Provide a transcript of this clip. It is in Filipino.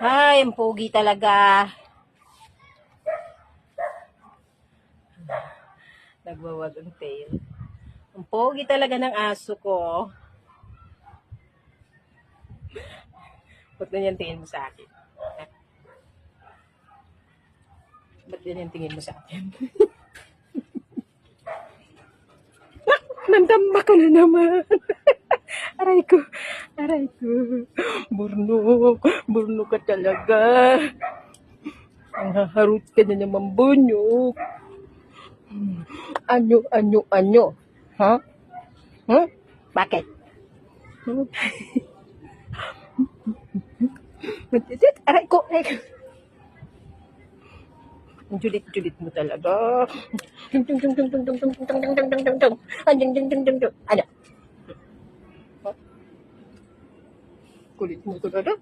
Ay, ang pogi talaga. Nagwawag ang tail. Ang pogi talaga ng aso ko. Ba't ganyan tingin mo sa akin? Ba't ganyan tingin mo sa akin? Nandamba ka na naman. Aray ko. Aray ko. Burnok. Burnok ka talaga. Ang haharot ka na naman, bunyok. Anyo. Ha? Huh? Bakit? Huh? Aray ko. Ang julit-julit mo talaga. Ano? Kulit mo talaga.